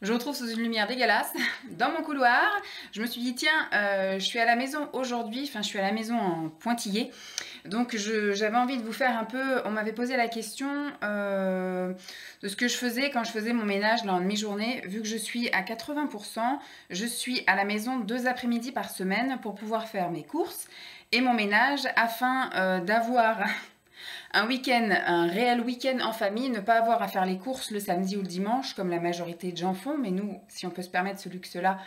Je me retrouve sous une lumière dégueulasse dans mon couloir. Je me suis dit tiens, je suis à la maison aujourd'hui, enfin je suis à la maison en pointillé. Donc j'avais envie de vous faire un peu, on m'avait posé la question de ce que je faisais quand je faisais mon ménage là en demi-journée. Vu que je suis à 80%, je suis à la maison 2 après-midi par semaine pour pouvoir faire mes courses et mon ménage afin d'avoir un week-end, un réel week-end en famille, ne pas avoir à faire les courses le samedi ou le dimanche, comme la majorité de gens font, mais nous, si on peut se permettre ce luxe-là,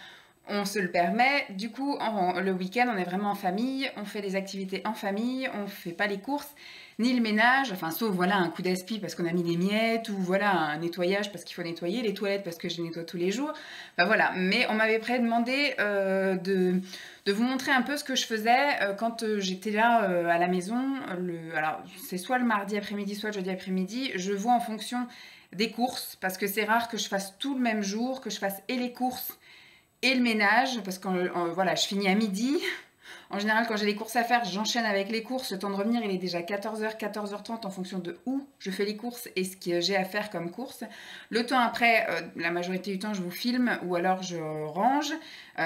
on se le permet. Du coup, le week-end, on est vraiment en famille, on fait des activités en famille, on fait pas les courses, ni le ménage, enfin, sauf voilà un coup d'aspi parce qu'on a mis des miettes, ou voilà un nettoyage parce qu'il faut nettoyer, les toilettes parce que je nettoie tous les jours. Enfin voilà, mais on m'avait demandé de vous montrer un peu ce que je faisais quand j'étais là à la maison. Alors, c'est soit le mardi après-midi, soit le jeudi après-midi. Je vois en fonction des courses, parce que c'est rare que je fasse tout le même jour, que je fasse et les courses et le ménage, parce que voilà, je finis à midi. En général, quand j'ai les courses à faire, j'enchaîne avec les courses. Le temps de revenir, il est déjà 14h, 14h30 en fonction de où je fais les courses et ce que j'ai à faire comme courses. Le temps après, la majorité du temps, je vous filme ou alors je range.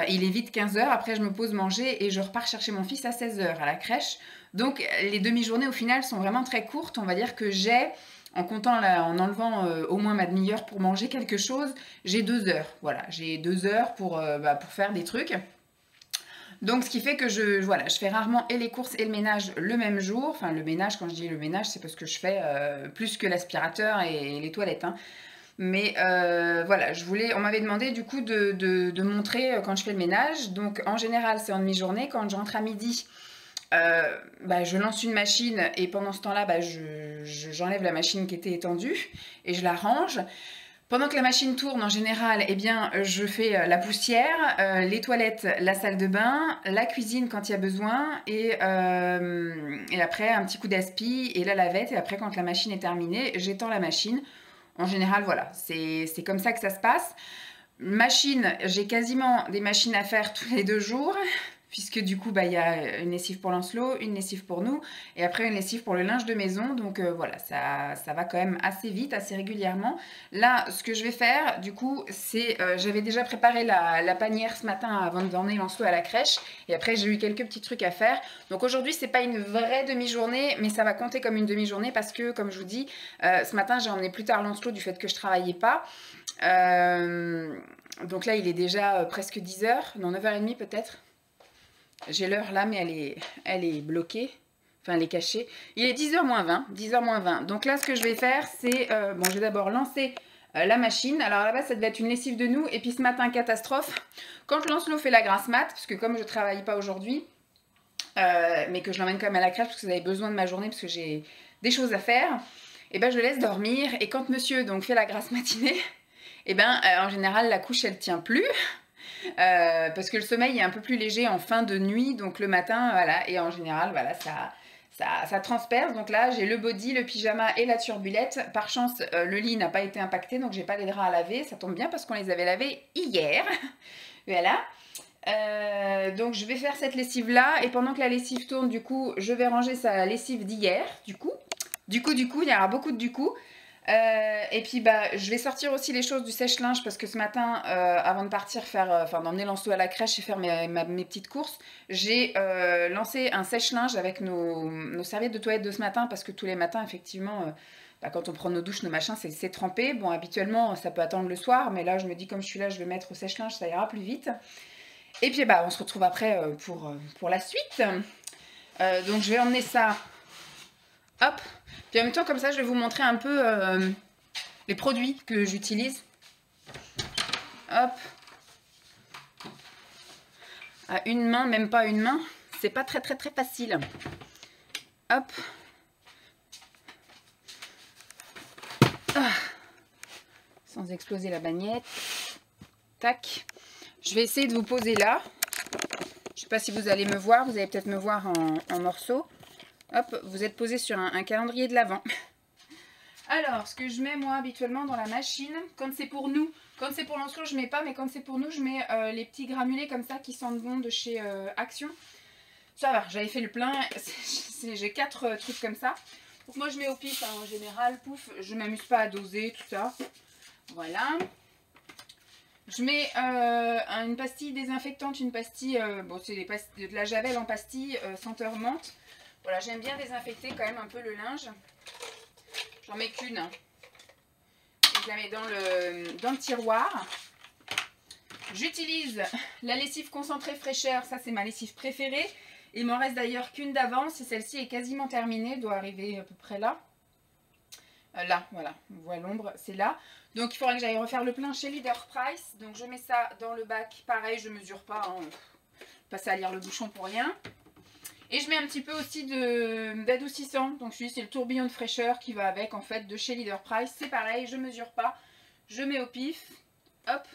Il est vite 15h. Après, je me pose manger et je repars chercher mon fils à 16h à la crèche. Donc, les demi-journées, au final, sont vraiment très courtes. On va dire que j'ai, en comptant là, en enlevant au moins ma demi-heure pour manger quelque chose, j'ai 2 heures. Voilà, j'ai 2 heures pour faire des trucs. Donc, ce qui fait que voilà, je fais rarement et les courses et le ménage le même jour. Enfin, le ménage, quand je dis le ménage, c'est parce que je fais plus que l'aspirateur et les toilettes. Hein. Mais voilà, on m'avait demandé du coup de montrer quand je fais le ménage. Donc, en général, c'est en demi-journée. Quand je rentre à midi, je lance une machine et pendant ce temps-là, j'enlève la machine qui était étendue et je la range. Pendant que la machine tourne, en général, eh bien, je fais la poussière, les toilettes, la salle de bain, la cuisine quand il y a besoin, et après un petit coup d'aspi et la lavette. Et après, quand la machine est terminée, j'étends la machine. En général, voilà, c'est comme ça que ça se passe. Machine, j'ai quasiment des machines à faire tous les 2 jours, puisque du coup, il y a une lessive pour Lancelot, une lessive pour nous, et après une lessive pour le linge de maison. Donc voilà, ça va quand même assez vite, assez régulièrement. Là, ce que je vais faire, du coup, c'est... j'avais déjà préparé la panière ce matin avant d'emmener Lancelot à la crèche, et après j'ai eu quelques petits trucs à faire. Donc aujourd'hui, c'est pas une vraie demi-journée, mais ça va compter comme une demi-journée, parce que, comme je vous dis, ce matin, j'ai emmené plus tard Lancelot du fait que je travaillais pas. Donc là, il est déjà presque 10h, non 9h30 peut-être. J'ai l'heure là, mais elle est bloquée. Enfin, elle est cachée. Il est 10h moins 20. 10h moins 20. Donc là, ce que je vais faire, c'est... je vais d'abord lancer la machine. Alors là-bas, ça devait être une lessive de nous. Et puis ce matin, catastrophe. Quand Lancelot fait la grasse mat, parce que comme je ne travaille pas aujourd'hui, mais que je l'emmène quand même à la crèche, parce que vous avez besoin de ma journée, parce que j'ai des choses à faire, et je le laisse dormir. Et quand monsieur donc fait la grasse matinée, en général, la couche, elle tient plus. Parce que le sommeil est un peu plus léger en fin de nuit, donc le matin, voilà, et en général, voilà, ça transperce. Donc là, j'ai le body, le pyjama et la turbulette. Par chance, le lit n'a pas été impacté, donc j'ai pas les draps à laver. Ça tombe bien parce qu'on les avait lavés hier. Voilà. Donc je vais faire cette lessive là, et pendant que la lessive tourne, du coup, je vais ranger sa lessive d'hier, du coup, il y aura beaucoup de du coup. Et puis je vais sortir aussi les choses du sèche-linge parce que ce matin, avant de partir faire, d'emmener Lancelot à la crèche et faire mes petites courses, j'ai lancé un sèche-linge avec nos serviettes de toilette de ce matin parce que tous les matins, effectivement, quand on prend nos douches, nos machins, c'est trempé. Bon, habituellement, ça peut attendre le soir, mais là, je me dis, comme je suis là, je vais mettre au sèche-linge, ça ira plus vite. Et puis, on se retrouve après pour la suite. Donc, je vais emmener ça. Hop. Puis en même temps, comme ça, je vais vous montrer un peu les produits que j'utilise. Hop. À une main, même pas une main. C'est pas très facile. Hop. Ah. Sans exploser la bagnette. Tac. Je vais essayer de vous poser là. Je sais pas si vous allez me voir. Vous allez peut-être me voir en morceaux. Hop, vous êtes posé sur un calendrier de l'Avent. Alors, ce que je mets moi habituellement dans la machine, quand c'est pour nous, quand c'est pour Lancelot, je mets pas, mais quand c'est pour nous, je mets les petits granulés comme ça qui sentent bon de chez Action. Ça va, j'avais fait le plein, j'ai 4 trucs comme ça. Donc moi je mets au pif hein, en général, pouf, je m'amuse pas à doser tout ça. Voilà. Je mets une pastille désinfectante, une pastille, bon c'est de la Javel en pastille, senteur menthe. Voilà, j'aime bien désinfecter quand même un peu le linge. J'en mets qu'une. Hein. Et je la mets dans le tiroir. J'utilise la lessive concentrée fraîcheur, ça c'est ma lessive préférée. Il m'en reste d'ailleurs qu'une d'avance et celle-ci est quasiment terminée, doit arriver à peu près là. Là, voilà, on voit l'ombre, c'est là. Donc il faudra que j'aille refaire le plein chez Leader Price. Donc je mets ça dans le bac, pareil, je mesure pas, hein. Pas ça à lire le bouchon pour rien. Et je mets un petit peu aussi d'adoucissant. Donc c'est le tourbillon de fraîcheur qui va avec en fait de chez Leader Price. C'est pareil, je mesure pas, je mets au pif, hop.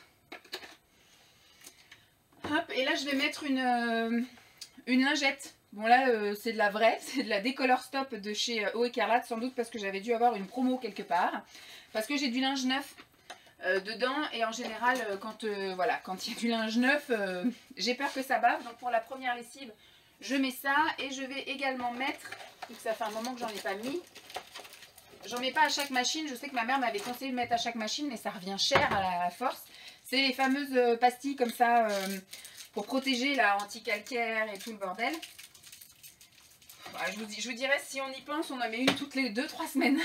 Hop, et là je vais mettre une lingette. Bon là c'est de la vraie, c'est de la Décolor Stop de chez Eau Écarlate, sans doute parce que j'avais dû avoir une promo quelque part. Parce que j'ai du linge neuf dedans et en général voilà, quand il y a du linge neuf, j'ai peur que ça bave. Donc pour la première lessive, je mets ça et je vais également mettre, vu que ça fait un moment que j'en ai pas mis, j'en mets pas à chaque machine, je sais que ma mère m'avait conseillé de mettre à chaque machine mais ça revient cher à la force. C'est les fameuses pastilles comme ça pour protéger la anti-calcaire et tout le bordel. Voilà, je vous dirais, si on y pense, on en met une toutes les 2-3 semaines.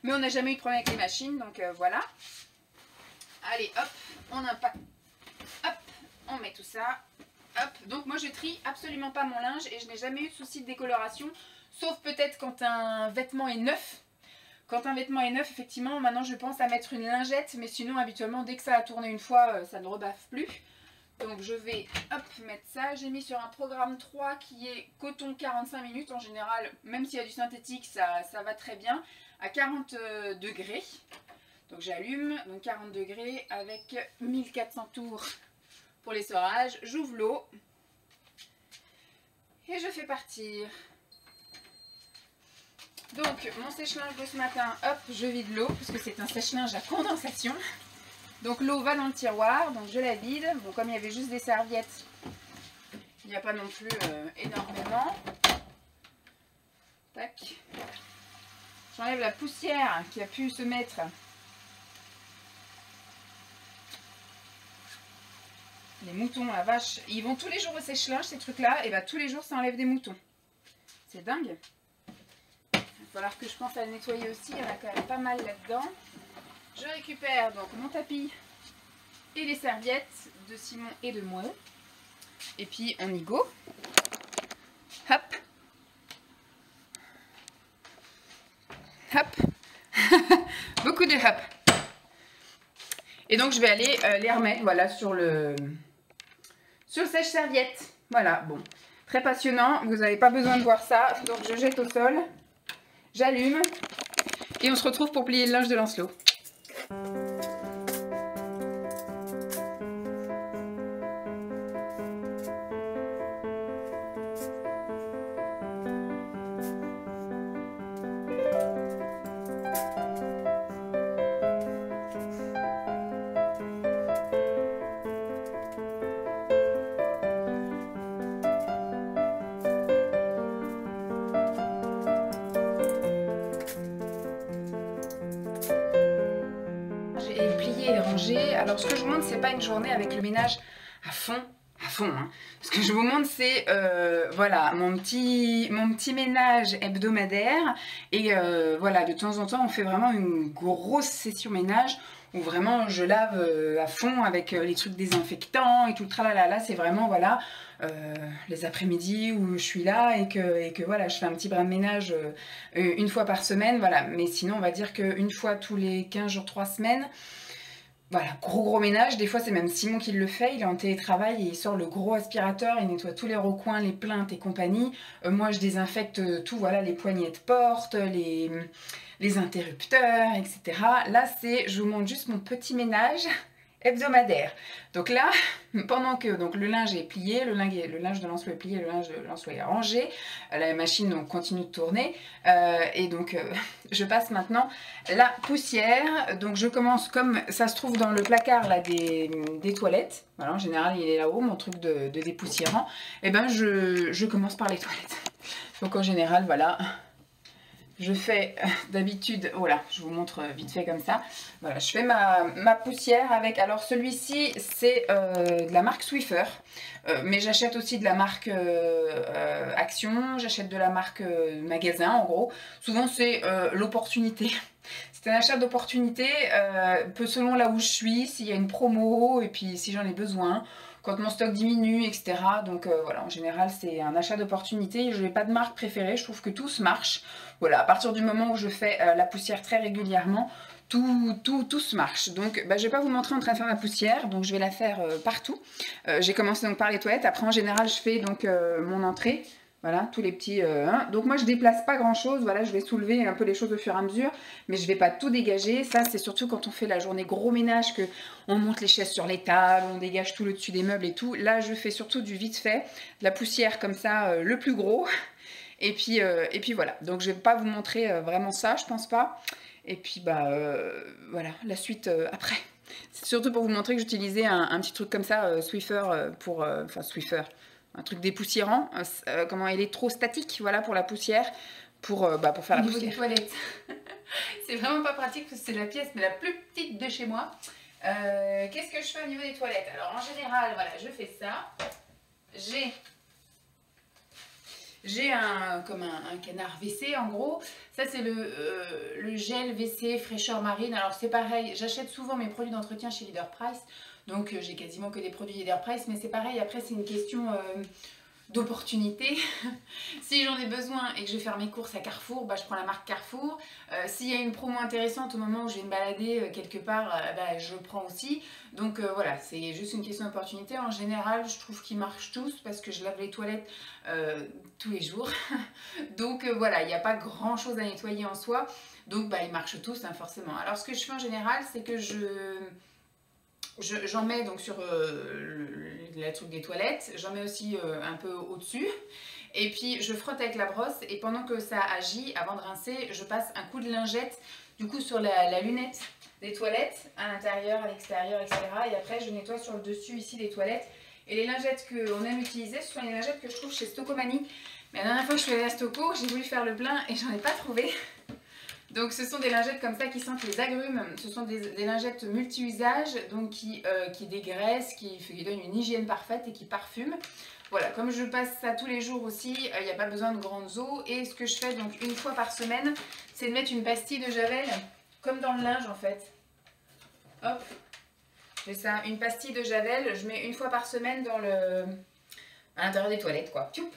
Mais on n'a jamais eu de problème avec les machines, donc voilà. Allez, hop, hop, on met tout ça. Hop, donc moi je trie absolument pas mon linge et je n'ai jamais eu de souci de décoloration. Sauf peut-être quand un vêtement est neuf. Quand un vêtement est neuf, effectivement, maintenant je pense à mettre une lingette. Mais sinon, habituellement, dès que ça a tourné une fois, ça ne rebaffe plus. Donc je vais hop, mettre ça. J'ai mis sur un programme 3 qui est coton 45 minutes. En général, même s'il y a du synthétique, ça va très bien. À 40 degrés. Donc j'allume, donc 40 degrés avec 1400 tours pour l'essorage. J'ouvre l'eau. Et je fais partir. Donc mon sèche-linge de ce matin, hop, je vide l'eau, parce que c'est un sèche-linge à condensation. Donc l'eau va dans le tiroir, donc je la vide. Bon, comme il y avait juste des serviettes, il n'y a pas non plus énormément. Tac. J'enlève la poussière qui a pu se mettre. Les moutons, la vache, ils vont tous les jours au sèche-linge ces trucs-là, et bah tous les jours ça enlève des moutons. C'est dingue. Il va falloir que je pense à le nettoyer aussi, il y en a quand même pas mal là-dedans. Je récupère donc mon tapis et les serviettes de Simon et de moi. Et puis on y go. Hop. Hop. Beaucoup de hop. Et donc je vais aller les remettre, voilà, sur le sèche-serviette. Voilà, bon. Très passionnant, vous n'avez pas besoin de voir ça. Donc je jette au sol, j'allume et on se retrouve pour plier le linge de Lancelot. Alors ce que je vous montre, c'est pas une journée avec le ménage à fond hein. Ce que je vous montre, c'est voilà mon petit ménage hebdomadaire et voilà, de temps en temps on fait vraiment une grosse session ménage où vraiment je lave à fond avec les trucs désinfectants et tout le tralala. Là c'est vraiment voilà les après-midi où je suis là et que voilà, je fais un petit brin de ménage une fois par semaine, voilà. Mais sinon on va dire qu'une fois tous les 15 jours, 3 semaines. Voilà, gros ménage, des fois c'est même Simon qui le fait, il est en télétravail et il sort le gros aspirateur, il nettoie tous les recoins, les plinthes et compagnie. Moi je désinfecte tout, voilà, les poignées de porte, les interrupteurs, etc. Là je vous montre juste mon petit ménage hebdomadaire. Donc là, pendant que donc, le linge est plié, le linge de Lancelot est plié, le linge de Lancelot est rangé, la machine donc, continue de tourner, et donc je passe maintenant la poussière. Donc je commence, comme ça se trouve dans le placard là, des toilettes, voilà, en général il est là-haut, mon truc de dépoussiérant, et ben je commence par les toilettes. Donc en général, voilà, je fais d'habitude, voilà, je vous montre vite fait comme ça. Voilà, je fais ma poussière avec, alors celui-ci c'est de la marque Swiffer, mais j'achète aussi de la marque Action, j'achète de la marque Magasin en gros. Souvent c'est l'opportunité. C'est un achat d'opportunité, peu selon là où je suis, s'il y a une promo et puis si j'en ai besoin, quand mon stock diminue, etc. Donc voilà, en général c'est un achat d'opportunité. Je n'ai pas de marque préférée, je trouve que tous marchent. Voilà, à partir du moment où je fais la poussière très régulièrement, tous marche. Donc je vais pas vous montrer en train de faire ma poussière, donc je vais la faire partout. J'ai commencé donc par les toilettes, après en général je fais donc mon entrée. Voilà, tous les petits... Donc moi je déplace pas grand chose, voilà, je vais soulever un peu les choses au fur et à mesure, mais je vais pas tout dégager. Ça c'est surtout quand on fait la journée gros ménage, que on monte les chaises sur les tables, on dégage tout le dessus des meubles et tout. Là je fais surtout du vite fait, de la poussière comme ça, le plus gros. Et puis voilà, donc je vais pas vous montrer vraiment ça, je pense pas. Et puis voilà, la suite après. C'est surtout pour vous montrer que j'utilisais un petit truc comme ça, Swiffer, enfin Swiffer, un truc dépoussiérant, comment électrostatique, voilà, pour la poussière, pour faire la poussière. Des toilettes. C'est vraiment pas pratique parce que c'est la pièce mais la plus petite de chez moi. Qu'est-ce que je fais au niveau des toilettes? Alors en général, voilà, je fais ça. J'ai un canard WC en gros. Ça c'est le gel WC fraîcheur marine. Alors c'est pareil, j'achète souvent mes produits d'entretien chez Leader Price. Donc j'ai quasiment que des produits Leader Price. Mais c'est pareil, après c'est une question d'opportunité. Si j'en ai besoin et que je vais faire mes courses à Carrefour, je prends la marque Carrefour. S'il y a une promo intéressante au moment où je vais me balader quelque part, je prends aussi. Donc voilà, c'est juste une question d'opportunité. En général, je trouve qu'ils marchent tous parce que je lave les toilettes tous les jours. Donc voilà, il n'y a pas grand chose à nettoyer en soi. Donc ils marchent tous forcément. Alors ce que je fais en général, c'est que j'en mets donc sur la truc des toilettes, j'en mets aussi un peu au-dessus. Et puis je frotte avec la brosse et pendant que ça agit, avant de rincer, je passe un coup de lingette du coup sur la lunette des toilettes, à l'intérieur, à l'extérieur, etc. Et après je nettoie sur le dessus ici des toilettes. Et les lingettes qu'on aime utiliser, ce sont les lingettes que je trouve chez Stocomanie. Mais la dernière fois que je suis allée à Stoco, j'ai voulu faire le plein et j'en ai pas trouvé. Donc ce sont des lingettes comme ça qui sentent les agrumes, ce sont des lingettes multi-usages, donc qui dégraissent, qui donnent une hygiène parfaite et qui parfument. Voilà, comme je passe ça tous les jours aussi, il n'y a pas besoin de grandes eaux. Et ce que je fais donc une fois par semaine, c'est de mettre une pastille de javel, comme dans le linge en fait. Hop, je fais ça, une pastille de javel, je mets une fois par semaine à l'intérieur des toilettes quoi. Tchoup,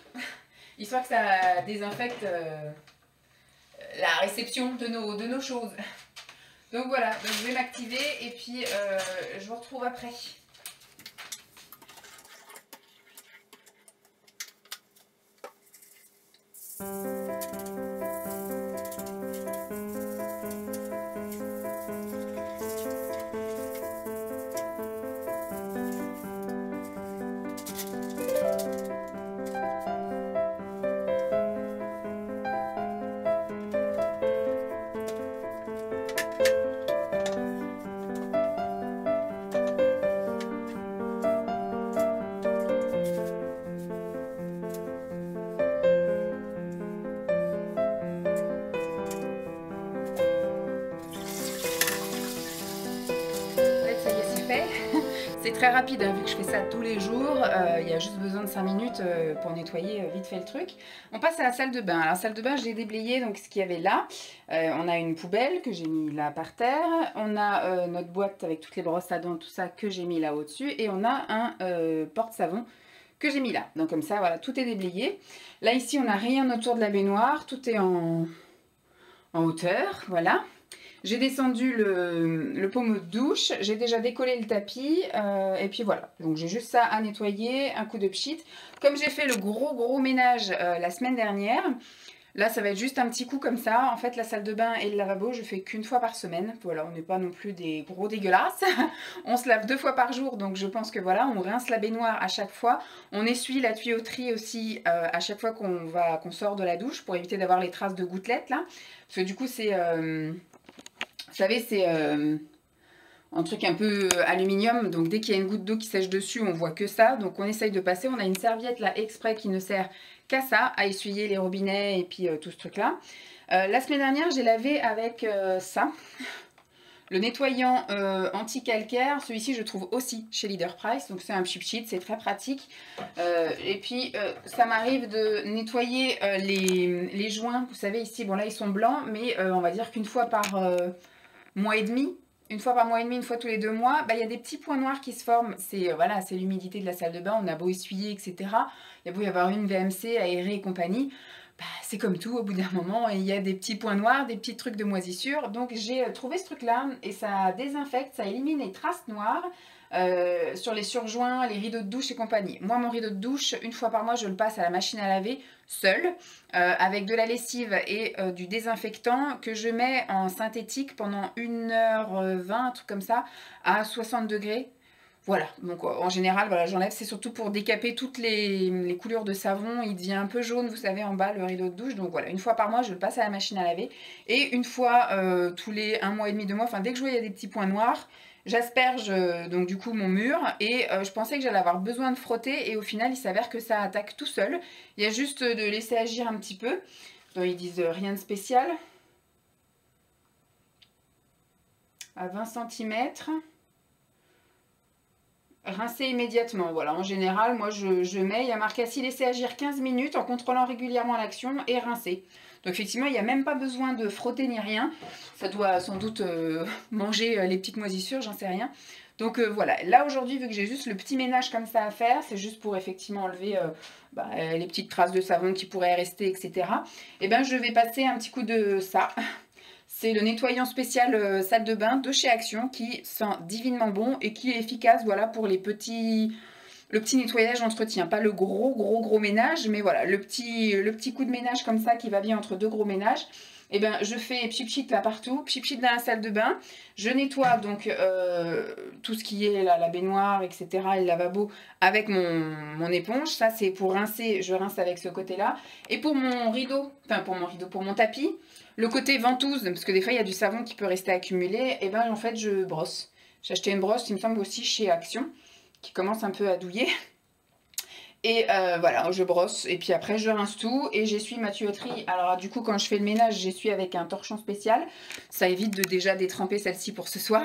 histoire que ça désinfecte... la réception de nos choses. Donc voilà, donc je vais m'activer et puis je vous retrouve après. C'est très rapide, hein, vu que je fais ça tous les jours, il y a juste besoin de 5 minutes pour nettoyer vite fait le truc. On passe à la salle de bain. Alors la salle de bain, j'ai déblayé donc ce qu'il y avait là. On a une poubelle que j'ai mis là par terre. On a notre boîte avec toutes les brosses à dents, tout ça que j'ai mis là au-dessus. Et on a un porte-savon que j'ai mis là. Donc comme ça, voilà, tout est déblayé. Là ici, on n'a rien autour de la baignoire. Tout est en hauteur, voilà. J'ai descendu le pommeau de douche, j'ai déjà décollé le tapis et puis voilà. Donc j'ai juste ça à nettoyer, un coup de pchit. Comme j'ai fait le gros ménage la semaine dernière, là ça va être juste un petit coup comme ça. En fait la salle de bain et le lavabo je fais qu'une fois par semaine. Voilà, on n'est pas non plus des gros dégueulasses. On se lave 2 fois par jour donc je pense que voilà, on rince la baignoire à chaque fois. On essuie la tuyauterie aussi à chaque fois qu'on sort de la douche pour éviter d'avoir les traces de gouttelettes là. Parce que du coup c'est... vous savez, c'est un truc un peu aluminium, donc dès qu'il y a une goutte d'eau qui sèche dessus, on voit que ça. Donc on essaye de passer. On a une serviette là exprès qui ne sert qu'à ça, à essuyer les robinets et puis tout ce truc là. La semaine dernière, j'ai lavé avec ça. Le nettoyant anti-calcaire, celui-ci je trouve aussi chez Leader Price, donc c'est un cheap sheet, c'est très pratique. Et puis ça m'arrive de nettoyer les joints, vous savez ici, bon là ils sont blancs, mais on va dire qu'une fois par mois et demi, une fois tous les 2 mois, bah, y a des petits points noirs qui se forment. C'est voilà, c'est l'humidité de la salle de bain, on a beau essuyer, etc. Il y a beau y avoir une VMC, aérée et compagnie. Bah, c'est comme tout, au bout d'un moment, il y a des petits points noirs, des petits trucs de moisissure. Donc j'ai trouvé ce truc-là et ça désinfecte, ça élimine les traces noires sur les surjoints, les rideaux de douche et compagnie. Moi, mon rideau de douche, une fois par mois, je le passe à la machine à laver seul, avec de la lessive et du désinfectant que je mets en synthétique pendant 1h20, un truc comme ça, à 60 degrés. Voilà, donc en général, voilà, j'enlève, c'est surtout pour décaper toutes les coulures de savon. Il devient un peu jaune, vous savez, en bas, le rideau de douche. Donc voilà, une fois par mois, je le passe à la machine à laver. Et une fois tous les 1 mois et demi, 2 mois, enfin dès que je vois il y a des petits points noirs, j'asperge donc du coup mon mur. Et je pensais que j'allais avoir besoin de frotter. Et au final, il s'avère que ça attaque tout seul. Il y a juste de laisser agir un petit peu. Donc ils disent rien de spécial. À 20 cm. Rincer immédiatement, voilà, en général, moi je mets, il y a marqué ainsi laisser agir 15 minutes en contrôlant régulièrement l'action et rincer. Donc effectivement, il n'y a même pas besoin de frotter ni rien, ça doit sans doute manger les petites moisissures, j'en sais rien. Donc voilà, là aujourd'hui, vu que j'ai juste le petit ménage comme ça à faire, c'est juste pour effectivement enlever les petites traces de savon qui pourraient rester, etc. Et bien je vais passer un petit coup de ça. C'est le nettoyant spécial salle de bain de chez Action qui sent divinement bon et qui est efficace, voilà, pour le petit nettoyage entretien. Pas le gros ménage, mais voilà, le petit coup de ménage comme ça qui va bien entre 2 gros ménages. Et ben je fais pchit là partout, pchit dans la salle de bain. Je nettoie donc tout ce qui est là, la baignoire, etc. et le lavabo avec mon éponge. Ça c'est pour rincer, je rince avec ce côté-là. Et pour mon rideau, pour mon tapis, le côté ventouse, parce que des fois il y a du savon qui peut rester accumulé, et ben en fait je brosse. J'ai acheté une brosse, il me semble aussi chez Action, qui commence un peu à douiller. Et voilà, je brosse et puis après je rince tout et j'essuie ma tuyauterie. Alors du coup quand je fais le ménage, j'essuie avec un torchon spécial. Ça évite de déjà détremper celle-ci pour ce soir.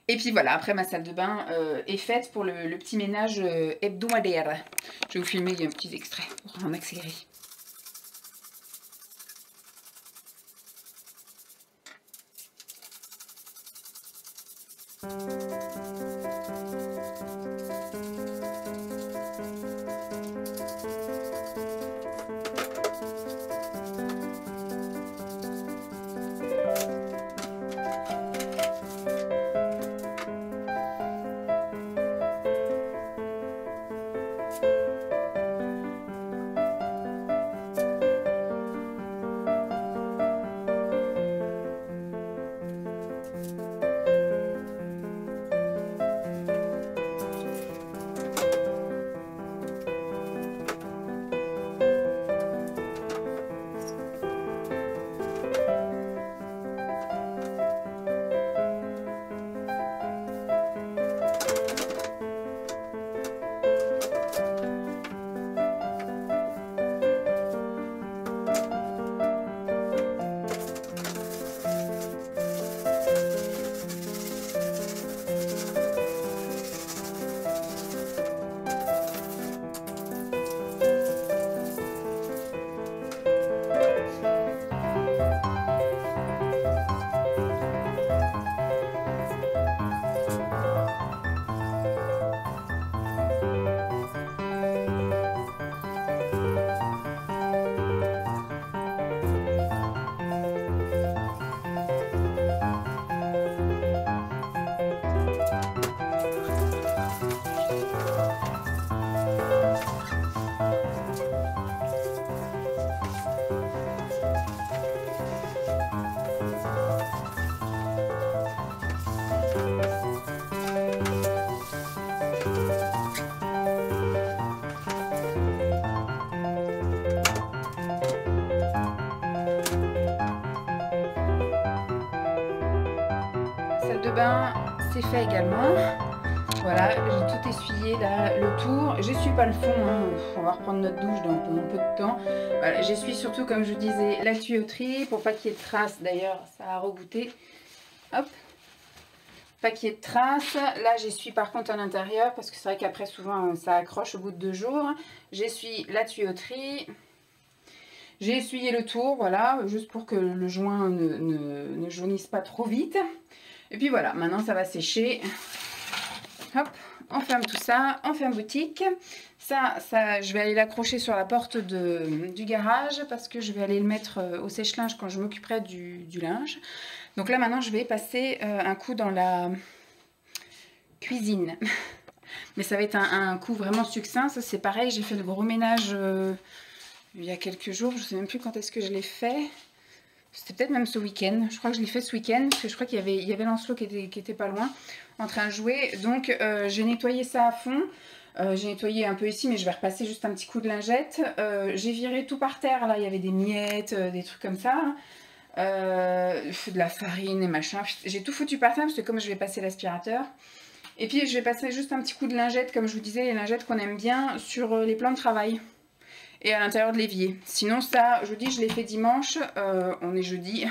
Et puis voilà, après ma salle de bain est faite pour le petit ménage hebdomadaire. Je vais vous filmer un petit extrait pour en accélérer. Salle de bain, c'est fait également. Voilà, j'ai tout essuyé là, le tour. J'essuie pas le fond, hein. On va reprendre notre douche dans peu de temps. Voilà, j'essuie surtout, comme je vous disais, la tuyauterie pour pas qu'il y ait de traces. D'ailleurs, ça a regoûté. Hop, pas qu'il y ait de traces. Là, j'essuie par contre à l'intérieur parce que c'est vrai qu'après, souvent, ça accroche au bout de 2 jours. J'essuie la tuyauterie. J'ai essuyé le tour, voilà, juste pour que le joint ne jaunisse pas trop vite. Et puis voilà, maintenant ça va sécher. Hop, on ferme tout ça, on ferme boutique. Ça, je vais aller l'accrocher sur la porte du garage parce que je vais aller le mettre au sèche-linge quand je m'occuperai du linge. Donc là maintenant je vais passer un coup dans la cuisine. Mais ça va être un coup vraiment succinct. Ça c'est pareil, j'ai fait le gros ménage il y a quelques jours. Je ne sais même plus quand est-ce que je l'ai fait. C'était peut-être même ce week-end. Je crois que je l'ai fait ce week-end parce que je crois qu'il y avait Lancelot qui était pas loin en train de jouer. Donc j'ai nettoyé ça à fond. J'ai nettoyé un peu ici, mais je vais repasser juste un petit coup de lingette. J'ai viré tout par terre. Là, il y avait des miettes, des trucs comme ça. De la farine et machin. J'ai tout foutu par terre parce que comme je vais passer l'aspirateur. Et puis je vais passer juste un petit coup de lingette, comme je vous disais, les lingettes qu'on aime bien sur les plans de travail. Et à l'intérieur de l'évier. Sinon ça, je vous dis, je l'ai fait dimanche, on est jeudi,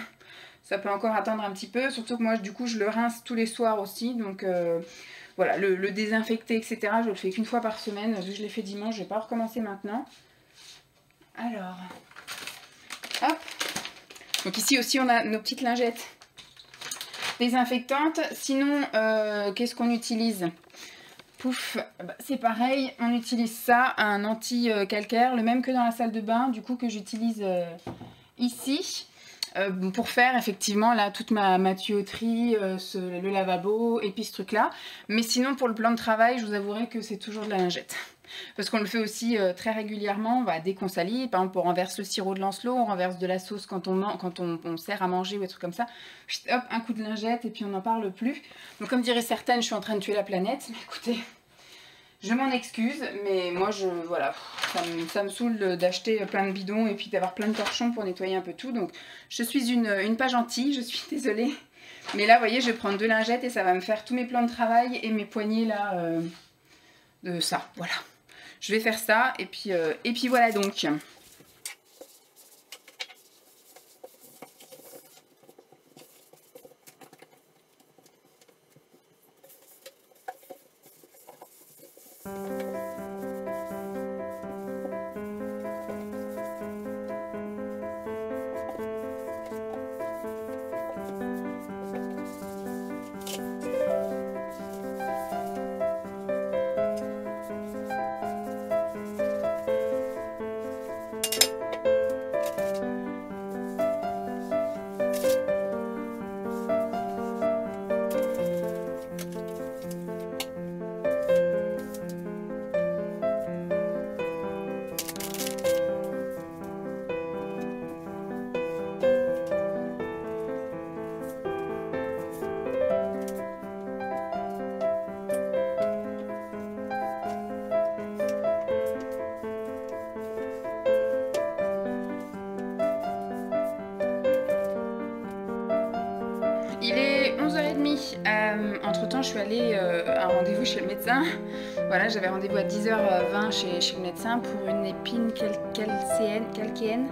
ça peut encore attendre un petit peu, surtout que moi du coup je le rince tous les soirs aussi, donc voilà, le désinfecter etc, je le fais qu'une fois par semaine, vu que je l'ai fait dimanche, je vais pas recommencer maintenant. Alors, hop, donc ici aussi on a nos petites lingettes désinfectantes. Sinon, qu'est-ce qu'on utilise ? Pouf, bah, c'est pareil, on utilise ça, un anti-calcaire, le même que dans la salle de bain, du coup que j'utilise ici, pour faire effectivement là toute ma tuyauterie, le lavabo et puis ce truc là. Mais sinon pour le plan de travail, je vous avouerai que c'est toujours de la lingette. Parce qu'on le fait aussi très régulièrement, dès qu'on salit, par exemple on renverse le sirop de Lancelot, on renverse de la sauce quand on sert à manger ou des trucs comme ça, hop, un coup de lingette et puis on n'en parle plus. Donc comme diraient certaines, je suis en train de tuer la planète, mais écoutez, je m'en excuse, mais moi voilà, ça me saoule d'acheter plein de bidons et puis d'avoir plein de torchons pour nettoyer un peu tout, donc je suis une pas gentille, je suis désolée. Mais là, vous voyez, je vais prendre 2 lingettes et ça va me faire tous mes plans de travail et mes poignées là, de ça, voilà. Je vais faire ça et puis voilà donc. Il est 11h30. Entre temps, je suis allée à un rendez-vous chez le médecin. Voilà, j'avais rendez-vous à 10h20 chez le médecin pour une épine calcéenne.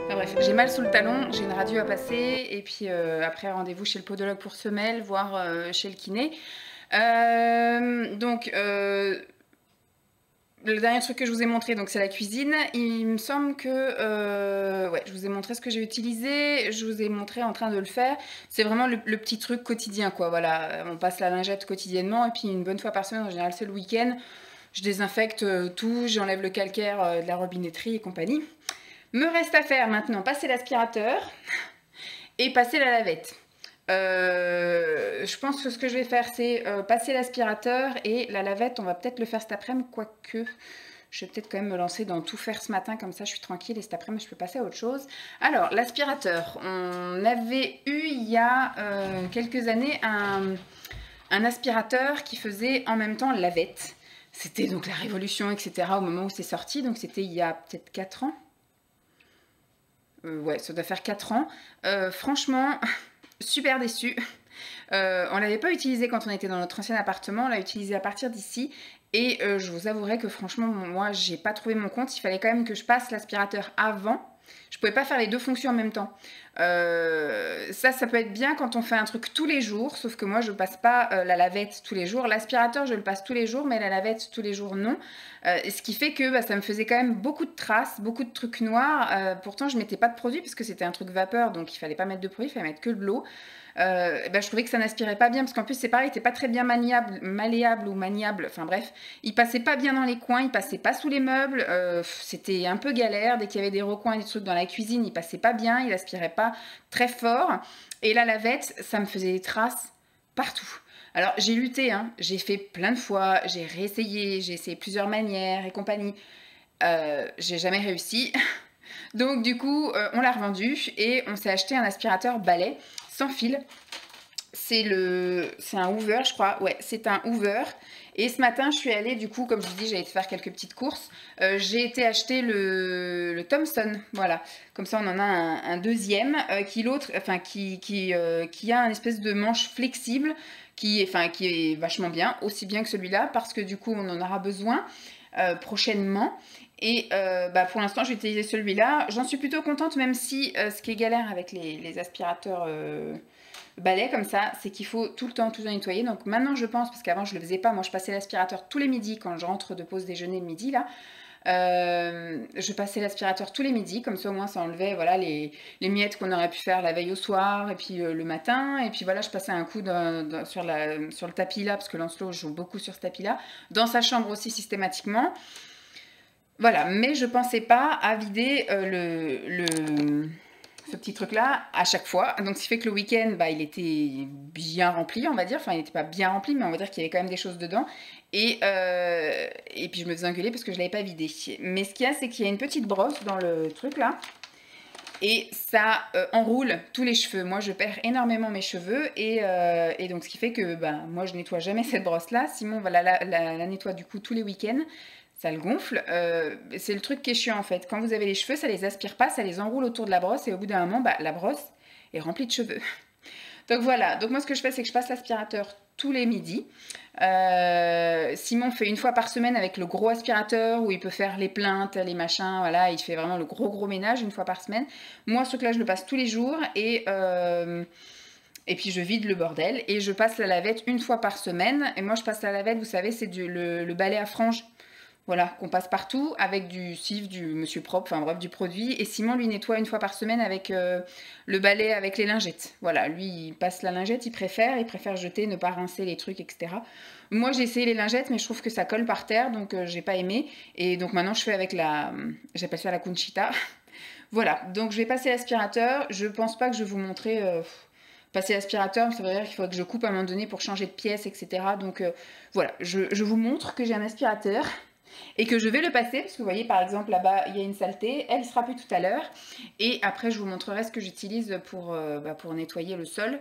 Enfin bref, j'ai mal sous le talon, j'ai une radio à passer. Et puis après, rendez-vous chez le podologue pour semelles, voire chez le kiné. Le dernier truc que je vous ai montré, donc c'est la cuisine. Il me semble que ouais, je vous ai montré ce que j'ai utilisé, je vous ai montré en train de le faire. C'est vraiment le petit truc quotidien, quoi. Voilà, on passe la lingette quotidiennement et puis une bonne fois par semaine, en général c'est le week-end. Je désinfecte tout, j'enlève le calcaire de la robinetterie et compagnie. Me reste à faire maintenant passer l'aspirateur et passer la lavette. Je pense que ce que je vais faire, c'est passer l'aspirateur et la lavette, on va peut-être le faire cet après-midi, quoique je vais peut-être quand même me lancer dans tout faire ce matin, comme ça je suis tranquille et cet après-midi je peux passer à autre chose. Alors, l'aspirateur, on avait eu il y a quelques années un aspirateur qui faisait en même temps lavette. C'était donc la révolution, etc. au moment où c'est sorti, donc c'était il y a peut-être 4 ans. Ouais, ça doit faire 4 ans. Franchement, super déçue. On l'avait pas utilisé quand on était dans notre ancien appartement, on l'a utilisé à partir d'ici. Et je vous avouerai que franchement, moi, j'ai pas trouvé mon compte. Il fallait quand même que je passe l'aspirateur avant. Je pouvais pas faire les deux fonctions en même temps. Ça peut être bien quand on fait un truc tous les jours, sauf que moi je passe pas la lavette tous les jours. L'aspirateur je le passe tous les jours, mais la lavette tous les jours non. Ce qui fait que ça me faisait quand même beaucoup de traces, beaucoup de trucs noirs. Pourtant je mettais pas de produit parce que c'était un truc vapeur, donc il fallait pas mettre de produit, il fallait mettre que de l'eau. Je trouvais que ça n'aspirait pas bien parce qu'en plus c'est pareil, il était pas très bien malléable ou maniable, enfin bref, il passait pas bien dans les coins, il passait pas sous les meubles, c'était un peu galère. Dès qu'il y avait des recoins et des trucs dans la cuisine, il passait pas bien, il aspirait pas très fort. Et la lavette, ça me faisait des traces partout. Alors j'ai lutté, hein, j'ai fait plein de fois, j'ai réessayé, j'ai essayé plusieurs manières et compagnie. J'ai jamais réussi. Donc du coup, on l'a revendu et on s'est acheté un aspirateur balai sans fil. C'est un Hoover, je crois. Ouais, c'est un Hoover. Et ce matin, je suis allée, du coup, comme je vous dis, j'ai été faire quelques petites courses. J'ai été acheter le Thomson, voilà. Comme ça, on en a un deuxième qui a un espèce de manche flexible qui est vachement bien, aussi bien que celui-là, parce que du coup, on en aura besoin prochainement. Et pour l'instant, je vais utiliser celui-là. J'en suis plutôt contente, même si ce qui est galère avec les aspirateurs balai comme ça, c'est qu'il faut tout le temps nettoyer. Donc maintenant, je pense, parce qu'avant, je le faisais pas. Moi, je passais l'aspirateur tous les midis quand je rentre de pause déjeuner le midi, là. Je passais l'aspirateur tous les midis, comme ça au moins ça enlevait voilà, les miettes qu'on aurait pu faire la veille au soir et puis le matin. Et puis voilà, je passais un coup sur le tapis là, parce que Lancelot joue beaucoup sur ce tapis là. Dans sa chambre aussi systématiquement. Voilà, mais je pensais pas à vider ce petit truc là à chaque fois. Donc ce qui fait que le week-end il était bien rempli, on va dire. Enfin, il n'était pas bien rempli, mais on va dire qu'il y avait quand même des choses dedans. Et puis je me faisais engueuler parce que je l'avais pas vidé. Mais ce qu'il y a, c'est qu'il y a une petite brosse dans le truc là. Et ça enroule tous les cheveux. Moi, je perds énormément mes cheveux. Et donc, ce qui fait que moi, je nettoie jamais cette brosse-là. Simon va la nettoie du coup tous les week-ends. Ça le gonfle. C'est le truc qui est chiant en fait. Quand vous avez les cheveux, ça les aspire pas, ça les enroule autour de la brosse. Et au bout d'un moment, la brosse est remplie de cheveux. Donc voilà. Donc moi, ce que je fais, c'est que je passe l'aspirateur tous les midis. Simon fait une fois par semaine avec le gros aspirateur où il peut faire les plaintes, les machins, voilà, il fait vraiment le gros ménage une fois par semaine. Moi, ce truc-là, je le passe tous les jours et puis je vide le bordel et je passe la lavette une fois par semaine. Et moi, je passe la lavette, vous savez, c'est le balai à franges. Voilà, qu'on passe partout avec du cif, du Monsieur Propre, enfin bref, du produit. Et Simon, lui, nettoie une fois par semaine avec le balai avec les lingettes. Voilà, lui, il passe la lingette, il préfère jeter, ne pas rincer les trucs, etc. Moi, j'ai essayé les lingettes, mais je trouve que ça colle par terre, donc j'ai pas aimé. Et donc maintenant, je fais avec j'appelle ça la Conchita. Voilà, donc je vais passer l'aspirateur. Je pense pas que je vais vous montrer... passer l'aspirateur, ça veut dire qu'il faudrait que je coupe à un moment donné pour changer de pièce, etc. Donc voilà, je vous montre que j'ai un aspirateur et que je vais le passer, parce que vous voyez par exemple là-bas il y a une saleté, elle sera plus tout à l'heure, et après je vous montrerai ce que j'utilise pour nettoyer le sol.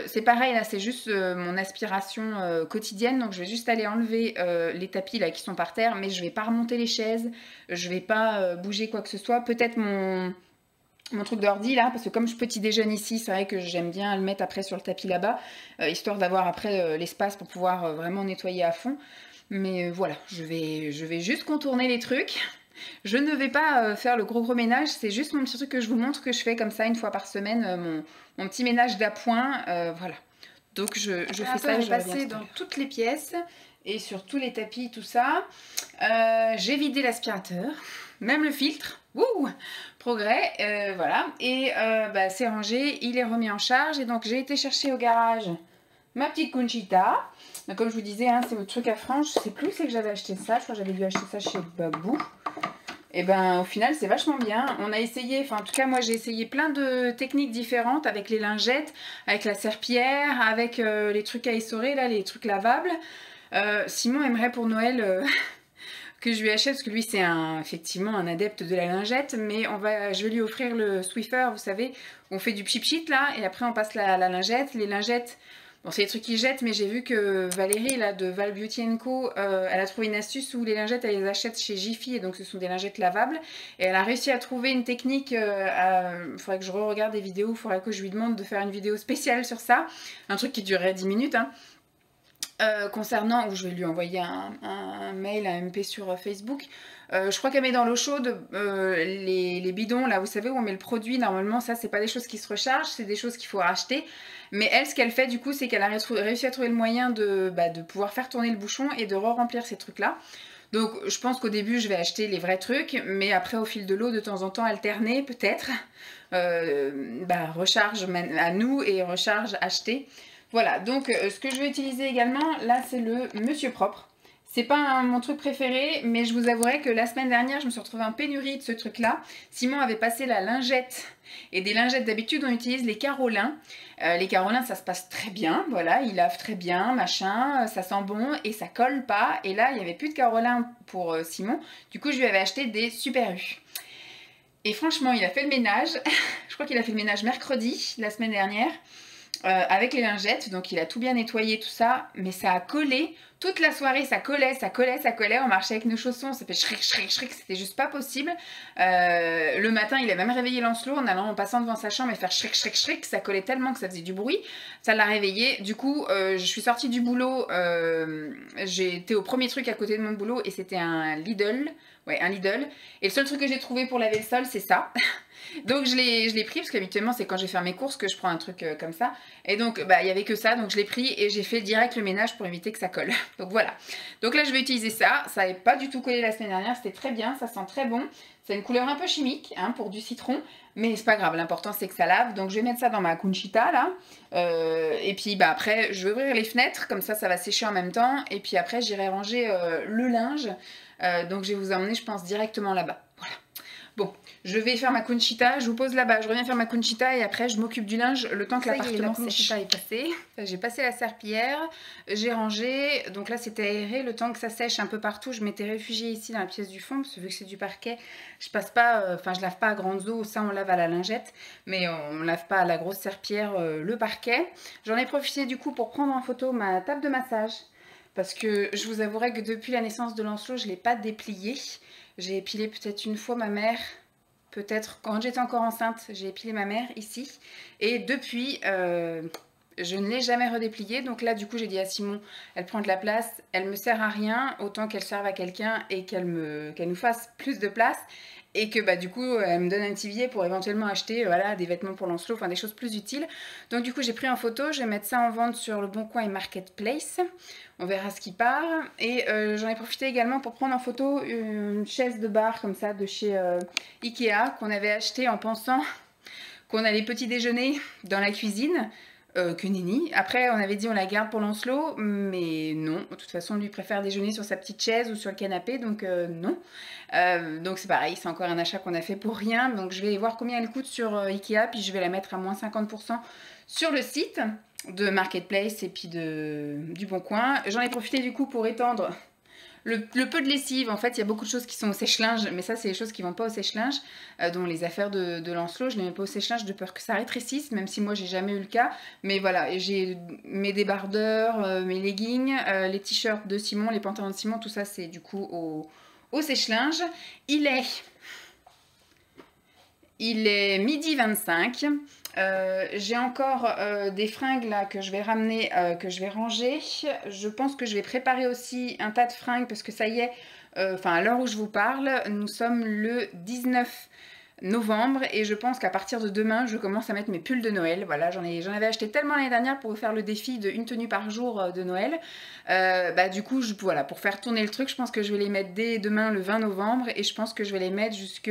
C'est pareil là, c'est juste mon aspiration quotidienne, donc je vais juste aller enlever les tapis là qui sont par terre, mais je vais pas remonter les chaises, je vais pas bouger quoi que ce soit, peut-être mon truc d'ordi là, parce que comme je petit déjeune ici, c'est vrai que j'aime bien le mettre après sur le tapis là-bas, histoire d'avoir après l'espace pour pouvoir vraiment nettoyer à fond. Mais voilà, je vais juste contourner les trucs. Je ne vais pas faire le gros ménage, c'est juste mon petit truc que je vous montre que je fais comme ça une fois par semaine, mon petit ménage d'appoint, voilà. Donc je fais ça, je vais passer dans toutes les pièces et sur tous les tapis, tout ça. J'ai vidé l'aspirateur, même le filtre, wouh, progrès, voilà. Et c'est rangé, il est remis en charge et donc j'ai été chercher au garage ma petite Conchita. Donc, comme je vous disais, hein, c'est votre truc à franges. Je sais plus où c'est que j'avais acheté ça. Je crois que j'avais dû acheter ça chez Babou. Et au final, c'est vachement bien. On a essayé, enfin en tout cas moi j'ai essayé plein de techniques différentes avec les lingettes, avec la serpillière, avec les trucs à essorer, là, les trucs lavables. Simon aimerait pour Noël que je lui achète, parce que lui c'est effectivement un adepte de la lingette, mais je vais lui offrir le Swiffer, vous savez, on fait du pchit-pchit là, et après on passe la lingette. Les lingettes, Bon, c'est des trucs qui jettent, mais j'ai vu que Valérie, là, de Val Beauty Co, elle a trouvé une astuce où les lingettes, elle les achète chez Jiffy, et donc ce sont des lingettes lavables. Et elle a réussi à trouver une technique, il faudrait que je re-regarde des vidéos, il faudrait que je lui demande de faire une vidéo spéciale sur ça. Un truc qui durerait 10 minutes, hein. Concernant, où je vais lui envoyer un mail, un MP sur Facebook. Je crois qu'elle met dans l'eau chaude les bidons, là vous savez où on met le produit. Normalement ça c'est pas des choses qui se rechargent, c'est des choses qu'il faut racheter. Mais elle, ce qu'elle fait du coup, c'est qu'elle a réussi à trouver le moyen de pouvoir faire tourner le bouchon et de re-remplir ces trucs là. Donc je pense qu'au début je vais acheter les vrais trucs, mais après au fil de l'eau de temps en temps alterner peut-être. Recharge à nous et recharge acheter. Voilà, donc ce que je vais utiliser également, là c'est le Monsieur Propre. C'est pas mon truc préféré, mais je vous avouerai que la semaine dernière, je me suis retrouvée en pénurie de ce truc-là. Simon avait passé la lingette, et des lingettes d'habitude, on utilise les Carolins. Les Carolins, ça se passe très bien, voilà, ils lavent très bien, machin, ça sent bon et ça colle pas. Et là, il n'y avait plus de Carolins pour Simon, du coup je lui avais acheté des Super U. Et franchement, il a fait le ménage, je crois qu'il a fait le ménage mercredi, la semaine dernière. Avec les lingettes, donc il a tout bien nettoyé tout ça, mais ça a collé toute la soirée, ça collait, ça collait, ça collait. On marchait avec nos chaussons, ça fait shriek, shriek, shriek, c'était juste pas possible. Le matin, il a même réveillé Lancelot en passant devant sa chambre et faire shriek, shriek, shriek, ça collait tellement que ça faisait du bruit, ça l'a réveillé. Du coup, je suis sortie du boulot, j'ai été au premier truc à côté de mon boulot et c'était un Lidl. Ouais, un Lidl. Et le seul truc que j'ai trouvé pour laver le sol, c'est ça. Donc je l'ai pris, parce qu'habituellement c'est quand je vais faire mes courses que je prends un truc comme ça. Et donc il n'y avait que ça, donc je l'ai pris et j'ai fait direct le ménage pour éviter que ça colle. Donc voilà. Donc là je vais utiliser ça. Ça n'avait pas du tout collé la semaine dernière, c'était très bien, ça sent très bon. C'est une couleur un peu chimique, hein, pour du citron. Mais c'est pas grave, l'important c'est que ça lave. Donc je vais mettre ça dans ma Conchita là. Et puis après je vais ouvrir les fenêtres, comme ça va sécher en même temps. Et puis après j'irai ranger le linge. Donc je vais vous emmener je pense directement là-bas. Voilà. Bon, je vais faire ma Conchita, je vous pose là-bas, je reviens faire ma Conchita et après je m'occupe du linge le temps que l'appartement sèche. La Conchita est passée, j'ai passé la serpillière, j'ai rangé, donc là c'était aéré, le temps que ça sèche un peu partout, je m'étais réfugiée ici dans la pièce du fond, parce que vu que c'est du parquet, je passe pas, je lave pas à grandes eaux, ça on lave à la lingette, mais on lave pas à la grosse serpillière le parquet. J'en ai profité du coup pour prendre en photo ma table de massage, parce que je vous avouerai que depuis la naissance de Lancelot, je ne l'ai pas dépliée. J'ai épilé peut-être une fois ma mère, peut-être quand j'étais encore enceinte, j'ai épilé ma mère ici. Et depuis, je ne l'ai jamais redépliée. Donc là, du coup, j'ai dit à Simon, elle prend de la place, elle me sert à rien, autant qu'elle serve à quelqu'un et qu'elle nous fasse plus de place. Et que du coup, elle me donne un petit billet pour éventuellement acheter voilà, des vêtements pour Lancelot, enfin des choses plus utiles. Donc du coup, j'ai pris en photo, je vais mettre ça en vente sur Le Bon Coin et Marketplace. On verra ce qui part. Et j'en ai profité également pour prendre en photo une chaise de bar comme ça de chez Ikea qu'on avait acheté en pensant qu'on allait petit déjeuner dans la cuisine. Que nenni. Après, on avait dit on la garde pour Lancelot, mais non. De toute façon, lui préfère déjeuner sur sa petite chaise ou sur le canapé, donc non. Donc c'est pareil, c'est encore un achat qu'on a fait pour rien. Donc je vais voir combien elle coûte sur Ikea, puis je vais la mettre à moins 50% sur le site de Marketplace et puis du Bon Coin. J'en ai profité du coup pour étendre le peu de lessive. En fait, il y a beaucoup de choses qui sont au sèche-linge, mais ça, c'est les choses qui ne vont pas au sèche-linge, dont les affaires de Lancelot. Je ne les mets pas au sèche-linge de peur que ça rétrécisse, même si moi, j'ai jamais eu le cas. Mais voilà, j'ai mes débardeurs, mes leggings, les t-shirts de Simon, les pantalons de Simon, tout ça, c'est du coup au sèche-linge. Il est midi 25. J'ai encore des fringues là que je vais ramener, que je vais ranger. Je pense que je vais préparer aussi un tas de fringues parce que ça y est, à l'heure où je vous parle, nous sommes le 19 novembre et je pense qu'à partir de demain, je commence à mettre mes pulls de Noël. Voilà, j'en avais acheté tellement l'année dernière pour faire le défi de une tenue par jour de Noël. Du coup, voilà, pour faire tourner le truc, je pense que je vais les mettre dès demain le 20 novembre et je pense que je vais les mettre jusque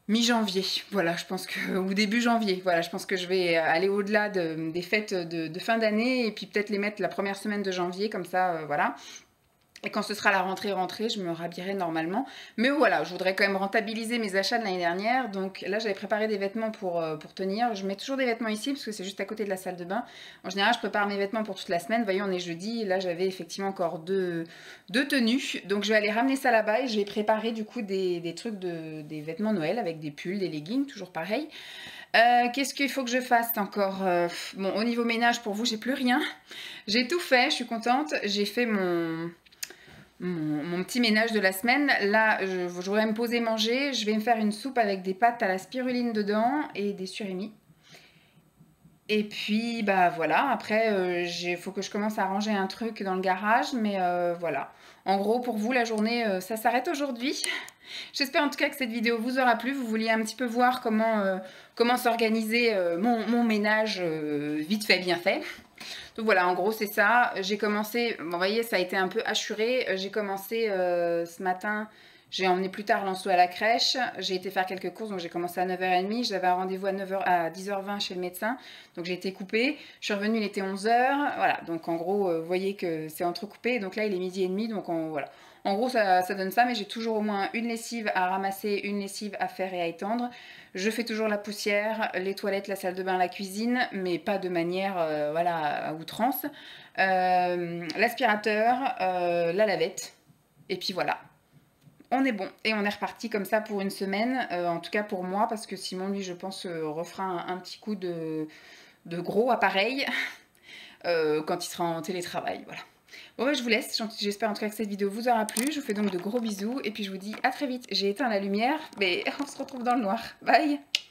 mi-janvier, voilà, je pense que, ou début janvier, voilà, je pense que je vais aller au-delà des fêtes de fin d'année et puis peut-être les mettre la première semaine de janvier, comme ça, voilà. Et quand ce sera la rentrée, je me rhabillerai normalement. Mais voilà, je voudrais quand même rentabiliser mes achats de l'année dernière. Donc là, j'avais préparé des vêtements pour tenir. Je mets toujours des vêtements ici parce que c'est juste à côté de la salle de bain. En général, je prépare mes vêtements pour toute la semaine. Vous voyez, on est jeudi. Et là, j'avais effectivement encore deux tenues. Donc je vais aller ramener ça là-bas et je vais préparer du coup des trucs des vêtements Noël avec des pulls, des leggings, toujours pareil. Qu'est-ce qu'il faut que je fasse encore? Bon, au niveau ménage, pour vous, j'ai plus rien. J'ai tout fait, je suis contente. J'ai fait mon petit ménage de la semaine. Là, je voudrais me poser manger. Je vais me faire une soupe avec des pâtes à la spiruline dedans et des surimi. Et puis, bah voilà, après, il faut que je commence à ranger un truc dans le garage, mais voilà. En gros, pour vous, la journée, ça s'arrête aujourd'hui. J'espère en tout cas que cette vidéo vous aura plu. Vous vouliez un petit peu voir comment s'organiser mon ménage vite fait, bien fait. Donc voilà, en gros, c'est ça. J'ai commencé, bon, vous voyez, ça a été un peu hachuré. J'ai commencé ce matin, j'ai emmené plus tard Lançou à la crèche. J'ai été faire quelques courses, donc j'ai commencé à 9h30. J'avais un rendez-vous à 10h20 chez le médecin, donc j'ai été coupée. Je suis revenue, il était 11h. Voilà, donc en gros, vous voyez que c'est entrecoupé. Donc là, il est 12h30, donc voilà. En gros, ça donne ça, mais j'ai toujours au moins une lessive à ramasser, une lessive à faire et à étendre. Je fais toujours la poussière, les toilettes, la salle de bain, la cuisine, mais pas de manière voilà, à outrance. L'aspirateur, la lavette, et puis voilà. On est bon et on est reparti comme ça pour une semaine, en tout cas pour moi, parce que Simon, lui, je pense, refera un petit coup de gros appareil quand il sera en télétravail, voilà. Bon, bah, je vous laisse, j'espère en tout cas que cette vidéo vous aura plu. Je vous fais donc de gros bisous et puis je vous dis à très vite. J'ai éteint la lumière, mais on se retrouve dans le noir. Bye!